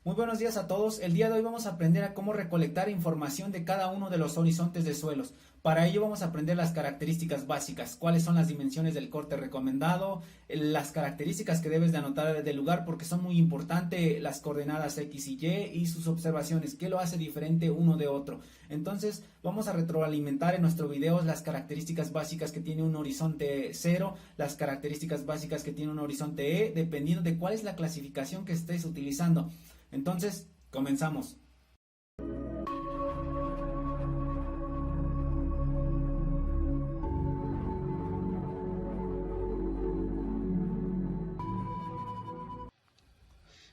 Muy buenos días a todos. El día de hoy vamos a aprender a cómo recolectar información de cada uno de los horizontes de suelos. Para ello vamos a aprender las características básicas, cuáles son las dimensiones del corte recomendado, las características que debes de anotar del lugar porque son muy importantes, las coordenadas X y Y y sus observaciones, qué lo hace diferente uno de otro. Entonces vamos a retroalimentar en nuestro video las características básicas que tiene un horizonte 0, las características básicas que tiene un horizonte E, dependiendo de cuál es la clasificación que estés utilizando. Entonces, comenzamos.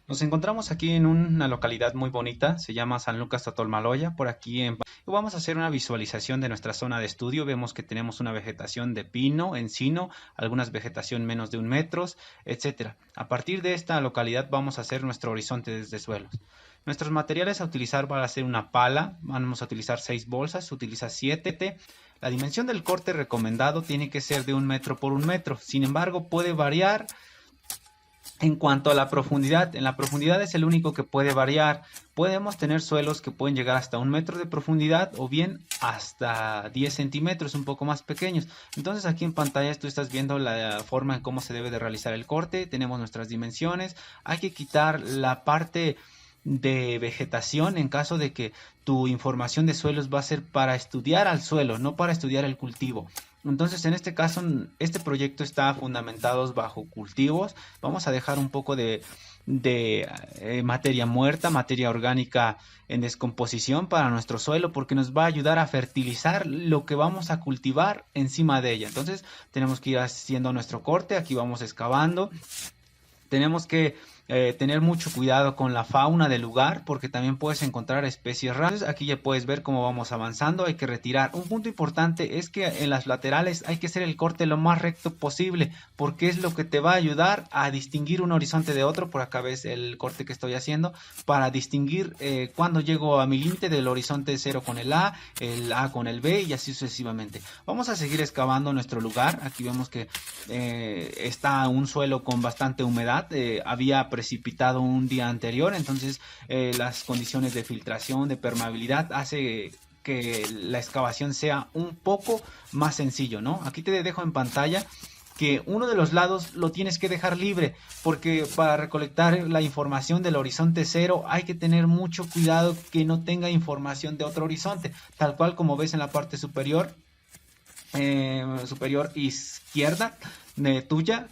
Nos encontramos aquí en una localidad muy bonita, se llama San Lucas Totolmaloya, por aquí vamos a hacer una visualización de nuestra zona de estudio. Vemos que tenemos una vegetación de pino, encino, algunas vegetación menos de 1 metro, etcétera. A partir de esta localidad vamos a hacer nuestro horizonte desde suelos. Nuestros materiales a utilizar van a ser una pala, vamos a utilizar 6 bolsas, se utiliza 7. La dimensión del corte recomendado tiene que ser de 1 metro por 1 metro, sin embargo puede variar. En cuanto a la profundidad, en la profundidad es el único que puede variar. Podemos tener suelos que pueden llegar hasta 1 metro de profundidad o bien hasta 10 centímetros, un poco más pequeños. Entonces aquí en pantalla tú estás viendo la forma en cómo se debe de realizar el corte. Tenemos nuestras dimensiones. Hay que quitar la parte de vegetación en caso de que tu información de suelos va a ser para estudiar al suelo, no para estudiar el cultivo. Entonces, en este caso, este proyecto está fundamentado bajo cultivos. Vamos a dejar un poco de materia muerta, materia orgánica en descomposición para nuestro suelo, porque nos va a ayudar a fertilizar lo que vamos a cultivar encima de ella. Entonces, tenemos que ir haciendo nuestro corte. Aquí vamos excavando. Tenemos que tener mucho cuidado con la fauna del lugar porque también puedes encontrar especies raras. Aquí ya puedes ver cómo vamos avanzando. Hay que retirar. Un punto importante es que en las laterales hay que hacer el corte lo más recto posible porque es lo que te va a ayudar a distinguir un horizonte de otro. Por acá ves el corte que estoy haciendo para distinguir cuando llego a mi límite del horizonte 0 con el A con el B y así sucesivamente. Vamos a seguir excavando nuestro lugar. Aquí vemos que está un suelo con bastante humedad. Había precipitado un día anterior, entonces las condiciones de filtración, de permeabilidad hace que la excavación sea un poco más sencillo, ¿no? Aquí te dejo en pantalla que uno de los lados lo tienes que dejar libre, porque para recolectar la información del horizonte 0 hay que tener mucho cuidado que no tenga información de otro horizonte, tal cual como ves en la parte superior izquierda tuya,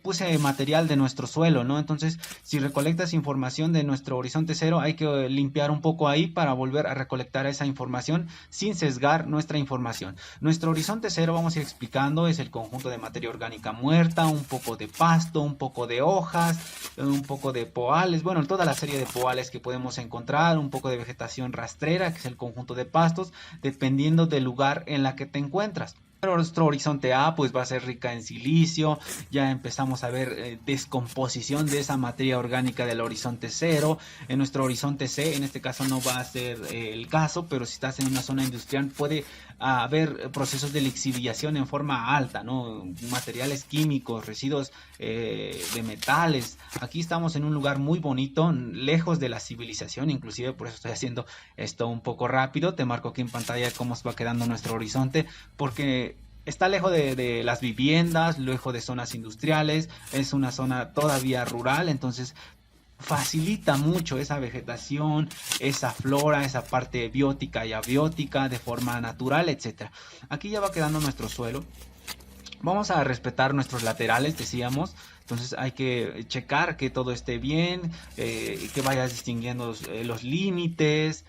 puse material de nuestro suelo, ¿no? Entonces, si recolectas información de nuestro horizonte 0, hay que limpiar un poco ahí para volver a recolectar esa información sin sesgar nuestra información. Nuestro horizonte 0, vamos a ir explicando, es el conjunto de materia orgánica muerta, un poco de pasto, un poco de hojas, un poco de poales, bueno, toda la serie de poales que podemos encontrar, un poco de vegetación rastrera, que es el conjunto de pastos, dependiendo del lugar en la que te encuentras. Nuestro horizonte A pues va a ser rica en silicio, ya empezamos a ver descomposición de esa materia orgánica del horizonte 0. En nuestro horizonte C, en este caso no va a ser el caso, pero si estás en una zona industrial puede haber procesos de lixiviación en forma alta, ¿no? Materiales químicos, residuos de metales. Aquí estamos en un lugar muy bonito, lejos de la civilización, inclusive por eso estoy haciendo esto un poco rápido. Te marco aquí en pantalla cómo se va quedando nuestro horizonte, porque está lejos de las viviendas, lejos de zonas industriales, es una zona todavía rural, entonces facilita mucho esa vegetación, esa flora, esa parte biótica y abiótica de forma natural, etcétera. Aquí ya va quedando nuestro suelo. Vamos a respetar nuestros laterales, decíamos. Entonces hay que checar que todo esté bien, que vayas distinguiendo los límites,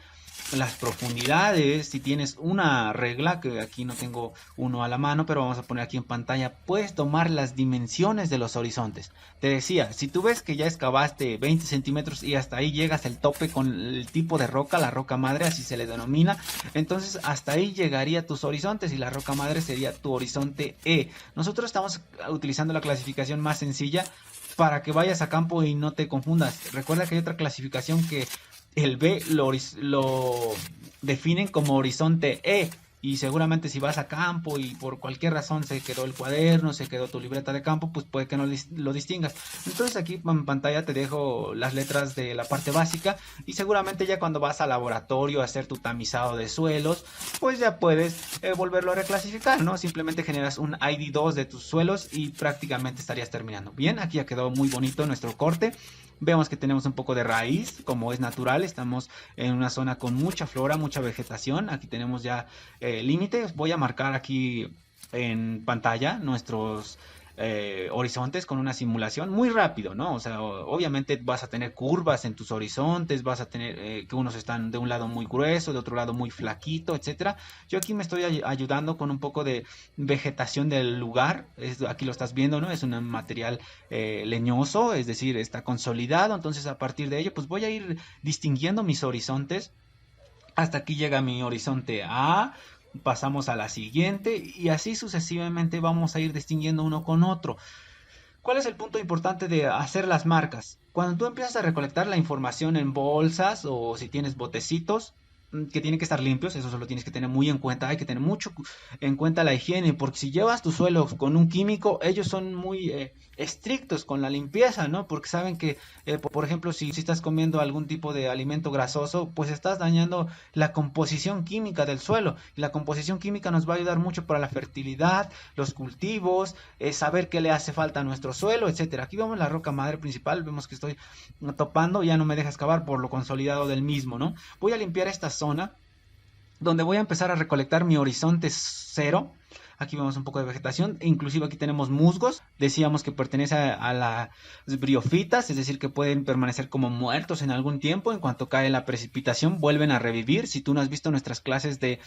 las profundidades. Si tienes una regla, que aquí no tengo uno a la mano, pero vamos a poner aquí en pantalla, puedes tomar las dimensiones de los horizontes. Te decía, si tú ves que ya excavaste 20 centímetros y hasta ahí llegas el tope con el tipo de roca, la roca madre, así se le denomina, entonces hasta ahí llegaría tus horizontes y la roca madre sería tu horizonte E. Nosotros estamos utilizando la clasificación más sencilla para que vayas a campo y no te confundas. Recuerda que hay otra clasificación que el B lo definen como horizonte E y seguramente si vas a campo y por cualquier razón se quedó el cuaderno, se quedó tu libreta de campo, pues puede que no lo distingas. Entonces aquí en pantalla te dejo las letras de la parte básica y seguramente ya cuando vas al laboratorio a hacer tu tamizado de suelos, pues ya puedes volverlo a reclasificar, ¿no? Simplemente generas un ID2 de tus suelos y prácticamente estarías terminando. Bien, aquí ya quedó muy bonito nuestro corte. Vemos que tenemos un poco de raíz, como es natural, estamos en una zona con mucha flora, mucha vegetación. Aquí tenemos ya límites. Voy a marcar aquí en pantalla nuestros horizontes con una simulación muy rápido, ¿no? O sea, obviamente vas a tener curvas en tus horizontes, vas a tener que unos están de un lado muy grueso, de otro lado muy flaquito, etcétera. Yo aquí me estoy ayudando con un poco de vegetación del lugar. Aquí lo estás viendo, ¿no? Es un material leñoso, es decir, está consolidado. Entonces, a partir de ello, pues voy a ir distinguiendo mis horizontes. Hasta aquí llega mi horizonte A, pasamos a la siguiente y así sucesivamente vamos a ir distinguiendo uno con otro. ¿Cuál es el punto importante de hacer las marcas? Cuando tú empiezas a recolectar la información en bolsas o si tienes botecitos, que tienen que estar limpios, eso solo tienes que tener muy en cuenta, hay que tener mucho en cuenta la higiene, porque si llevas tu suelo con un químico, ellos son muy estrictos con la limpieza, ¿no? Porque saben que, por ejemplo, si estás comiendo algún tipo de alimento grasoso, pues estás dañando la composición química del suelo, y la composición química nos va a ayudar mucho para la fertilidad, los cultivos, saber qué le hace falta a nuestro suelo, etcétera. Aquí vemos la roca madre principal, vemos que estoy topando, ya no me deja excavar por lo consolidado del mismo, ¿no? Voy a limpiar esta zona donde voy a empezar a recolectar mi horizonte cero. Aquí vemos un poco de vegetación, inclusive aquí tenemos musgos, decíamos que pertenece a las briofitas, es decir, que pueden permanecer como muertos en algún tiempo, en cuanto cae la precipitación vuelven a revivir. Si tú no has visto nuestras clases de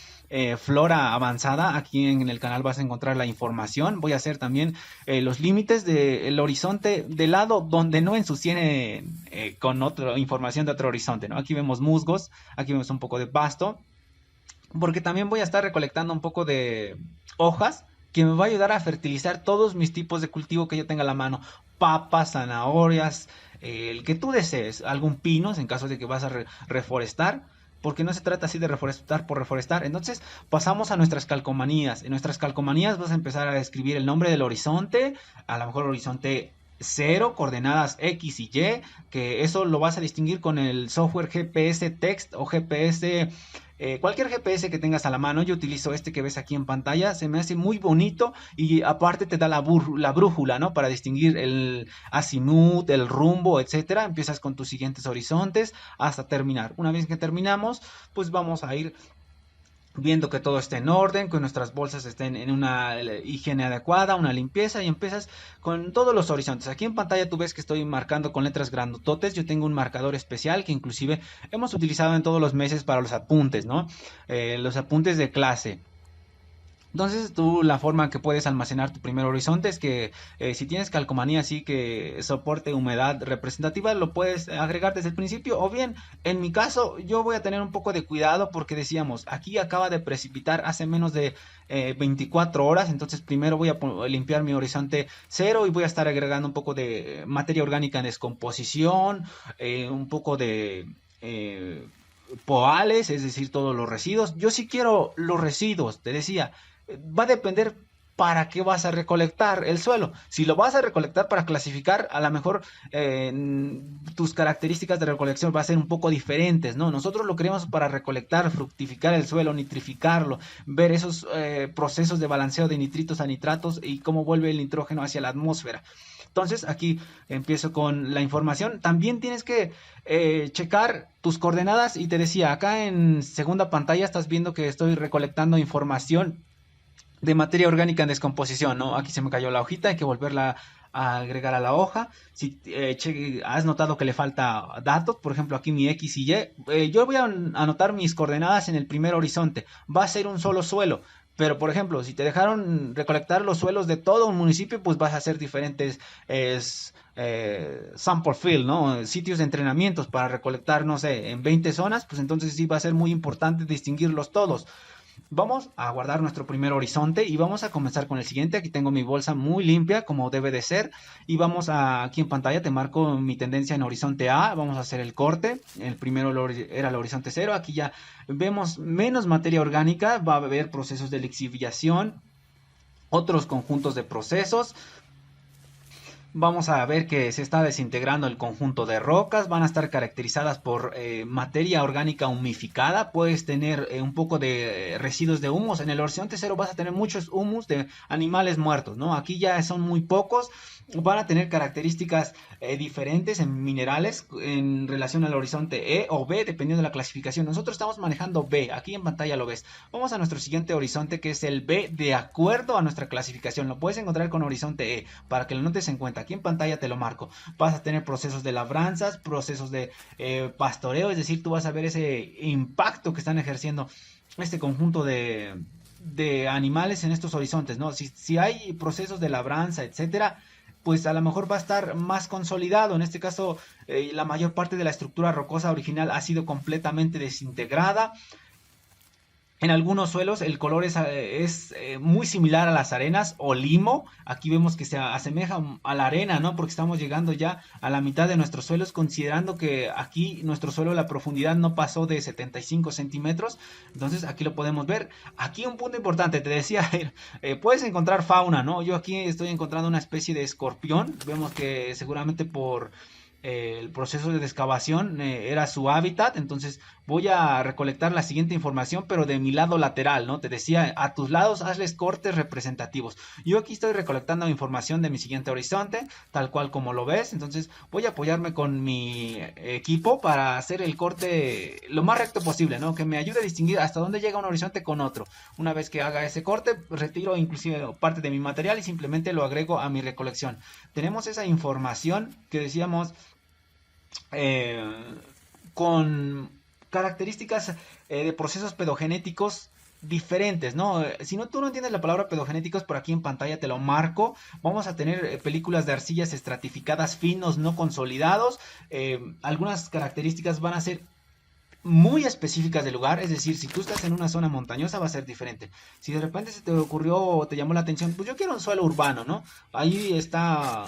flora avanzada, aquí en el canal vas a encontrar la información. Voy a hacer también los límites del horizonte del lado donde no ensucie con otra información de otro horizonte, ¿no? Aquí vemos musgos, aquí vemos un poco de pasto, porque también voy a estar recolectando un poco de hojas que me va a ayudar a fertilizar todos mis tipos de cultivo que yo tenga a la mano, papas, zanahorias, el que tú desees, algún pinos en caso de que vas a reforestar, porque no se trata así de reforestar por reforestar. Entonces pasamos a nuestras calcomanías. En nuestras calcomanías vas a empezar a escribir el nombre del horizonte, a lo mejor horizonte 0, coordenadas X y Y, que eso lo vas a distinguir con el software GPS Text o GPS, cualquier GPS que tengas a la mano. Yo utilizo este que ves aquí en pantalla, se me hace muy bonito y aparte te da la brújula, ¿no? Para distinguir el azimut, el rumbo, etcétera. Empiezas con tus siguientes horizontes hasta terminar. Una vez que terminamos, pues vamos a ir viendo que todo esté en orden, que nuestras bolsas estén en una higiene adecuada, una limpieza, y empiezas con todos los horizontes. Aquí en pantalla tú ves que estoy marcando con letras grandototes. Yo tengo un marcador especial que inclusive hemos utilizado en todos los meses para los apuntes, ¿no? Los apuntes de clase. Entonces tú la forma que puedes almacenar tu primer horizonte es que si tienes calcomanía así que soporte humedad representativa, lo puedes agregar desde el principio, o bien en mi caso yo voy a tener un poco de cuidado porque decíamos, aquí acaba de precipitar hace menos de 24 horas, entonces primero voy a limpiar mi horizonte cero y voy a estar agregando un poco de materia orgánica en descomposición, un poco de poales, es decir, todos los residuos. Yo sí quiero los residuos, te decía, va a depender para qué vas a recolectar el suelo. Si lo vas a recolectar para clasificar, a lo mejor tus características de recolección van a ser un poco diferentes, ¿no? Nosotros lo queremos para recolectar, fructificar el suelo, nitrificarlo, ver esos procesos de balanceo de nitritos a nitratos y cómo vuelve el nitrógeno hacia la atmósfera. Entonces aquí empiezo con la información. También tienes que checar tus coordenadas y te decía, acá en segunda pantalla estás viendo que estoy recolectando información de materia orgánica en descomposición, ¿no? Aquí se me cayó la hojita, hay que volverla a agregar a la hoja. Si has notado que le falta datos, por ejemplo aquí mi X y Y, yo voy a anotar mis coordenadas en el primer horizonte, va a ser un solo suelo. Pero, por ejemplo, si te dejaron recolectar los suelos de todo un municipio, pues vas a hacer diferentes sample field, ¿no? Sitios de entrenamientos para recolectar, no sé, en 20 zonas, pues entonces sí va a ser muy importante distinguirlos todos. Vamos a guardar nuestro primer horizonte y vamos a comenzar con el siguiente. Aquí tengo mi bolsa muy limpia como debe de ser y vamos a, aquí en pantalla te marco mi tendencia en horizonte A. Vamos a hacer el corte. El primero era el horizonte 0. Aquí ya vemos menos materia orgánica. Va a haber procesos de lixiviación, otros conjuntos de procesos. Vamos a ver que se está desintegrando el conjunto de rocas, van a estar caracterizadas por materia orgánica humificada, puedes tener un poco de residuos de humus, en el horizonte 0 vas a tener muchos humus de animales muertos, ¿no? Aquí ya son muy pocos, van a tener características diferentes en minerales en relación al horizonte E o B, dependiendo de la clasificación. Nosotros estamos manejando B, aquí en pantalla lo ves. Vamos a nuestro siguiente horizonte que es el B de acuerdo a nuestra clasificación, lo puedes encontrar con horizonte E, para que lo notes en cuenta. Aquí en pantalla te lo marco. Vas a tener procesos de labranzas, procesos de pastoreo, es decir, tú vas a ver ese impacto que están ejerciendo este conjunto de animales en estos horizontes, ¿no? Si hay procesos de labranza, etcétera, pues a lo mejor va a estar más consolidado. En este caso, la mayor parte de la estructura rocosa original ha sido completamente desintegrada. En algunos suelos el color es muy similar a las arenas o limo. Aquí vemos que se asemeja a la arena, ¿no? Porque estamos llegando ya a la mitad de nuestros suelos, considerando que aquí nuestro suelo, la profundidad no pasó de 75 centímetros. Entonces aquí lo podemos ver. Aquí un punto importante, te decía, puedes encontrar fauna, ¿no? Yo aquí estoy encontrando una especie de escorpión. Vemos que seguramente por el proceso de excavación era su hábitat. Entonces voy a recolectar la siguiente información, pero de mi lado lateral, ¿no? Te decía, a tus lados hazles cortes representativos. Yo aquí estoy recolectando información de mi siguiente horizonte, tal cual como lo ves. Entonces voy a apoyarme con mi equipo para hacer el corte lo más recto posible, ¿no? Que me ayude a distinguir hasta dónde llega un horizonte con otro. Una vez que haga ese corte, retiro inclusive parte de mi material y simplemente lo agrego a mi recolección. Tenemos esa información que decíamos eh, con características de procesos pedogenéticos diferentes, ¿no? Si no, tú no entiendes la palabra pedogenéticos, por aquí en pantalla te lo marco. Vamos a tener películas de arcillas estratificadas finos, no consolidados. Algunas características van a ser muy específicas del lugar, es decir, si tú estás en una zona montañosa va a ser diferente. Si de repente se te ocurrió o te llamó la atención, pues yo quiero un suelo urbano, ¿no? Ahí está,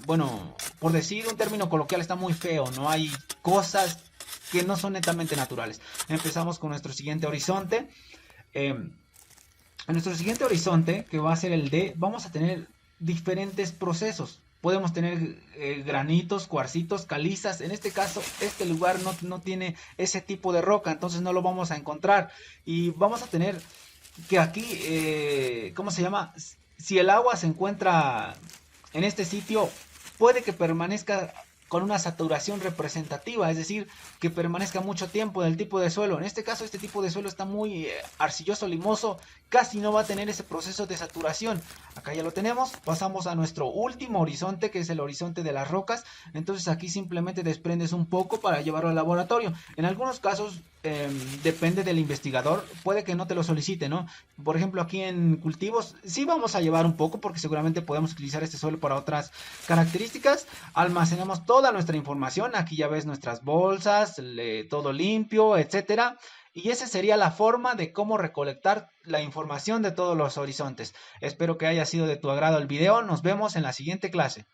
bueno, por decir un término coloquial, está muy feo, no hay cosas que no son netamente naturales. Empezamos con nuestro siguiente horizonte. En nuestro siguiente horizonte, que va a ser el D, vamos a tener diferentes procesos. Podemos tener granitos, cuarcitos, calizas. En este caso, este lugar no tiene ese tipo de roca, entonces no lo vamos a encontrar. Y vamos a tener que aquí, ¿cómo se llama? Si el agua se encuentra en este sitio, puede que permanezca con una saturación representativa, es decir, que permanezca mucho tiempo en el tipo de suelo. En este caso, este tipo de suelo está muy arcilloso, limoso, casi no va a tener ese proceso de saturación. Acá ya lo tenemos, pasamos a nuestro último horizonte, que es el horizonte de las rocas. Entonces aquí simplemente desprendes un poco para llevarlo al laboratorio. En algunos casos, depende del investigador, puede que no te lo solicite, ¿no? Por ejemplo, aquí en cultivos, sí vamos a llevar un poco, porque seguramente podemos utilizar este suelo para otras características. Almacenamos toda nuestra información, aquí ya ves nuestras bolsas, todo limpio, etcétera. Y esa sería la forma de cómo recolectar la información de todos los horizontes. Espero que haya sido de tu agrado el video. Nos vemos en la siguiente clase.